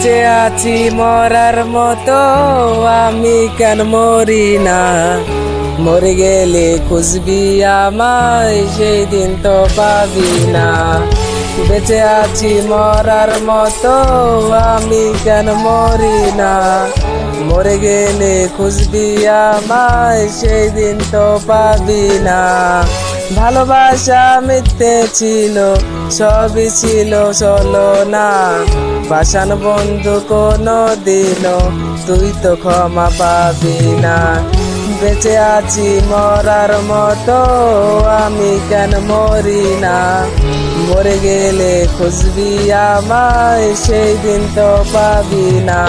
বেঁচে আছি মরার মতো, আমি কেন মরি না? মরে গেলে খুঁজবি আমায়, সেই দিন তো পাবি না। বেঁচে আছি মরার মতো, আমি কেন মরি না? মরে গেলে খুঁজবি আমায়, সেই দিন তো পাবি না। ভালোবাসা মিথ্যে ছিল, সবই ছিল চলো না। বাসান বন্ধু কোনো দিনও তুই তো ক্ষমা পাবি না। বেঁচে আছি মরার মতো, আমি কেন মরি না? মরে গেলে খুঁজবি আমায়, সেই দিন তো পাবি না।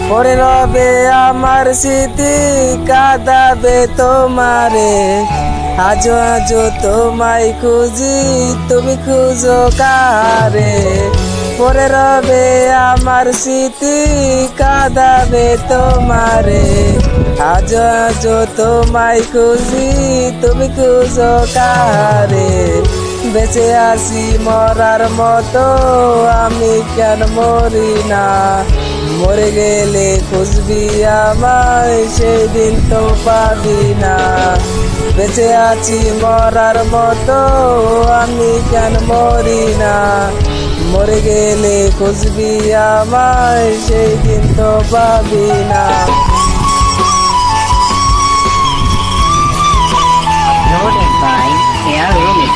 পরে রবে আমার স্মৃতি, কাঁদাবে তোমারে। আজো আজো তোমায় খুঁজি, তুমি খুঁজো কারে? পরে রবে আমার স্মৃতি, কাঁদাবে তোমারে। আজো আজো তোমায় খুঁজি, তুমি খুঁজো কারে? বেঁচে আছি মরার মতো, আমি কেন মরি না? মরে গেলে খুঁজবি আমায়, সেই দিন তো পাবি না। বেঁচে আছি মরার মতো, আমি কেন মরি না? মরে গেলে খুঁজবি আমায়, সেই দিন তো পাবি না। Loaded by Air Remix.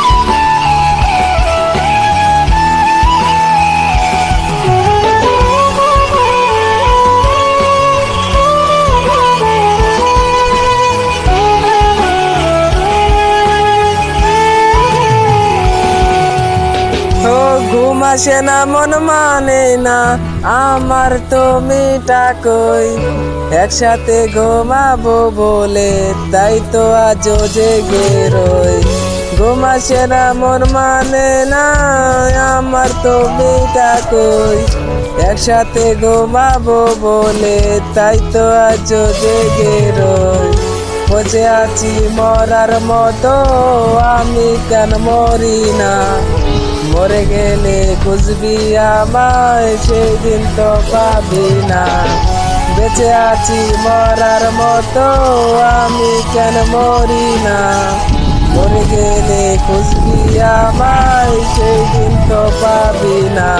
ঘুম আসে না, মন মানে না আমার, তুমি কই? একসাথে ঘুমাবো বলে তাই তো আজও জেগে রই। ঘুম আসে না, মন মানে না আমার, তুমি কই? একসাথে ঘুমাবো বলে তাই তো আজও জেগে রই। বসে আছি মরার মতো, আমি কেন মরি না? মরে গেলে খুঁজবি আমায়, সেই দিন তো পাবি না। বেঁচে আছি মরার মতো, আমি কেন মরি না? মরে গেলে খুঁজবি আমায়, সেই দিন তো পাবি না।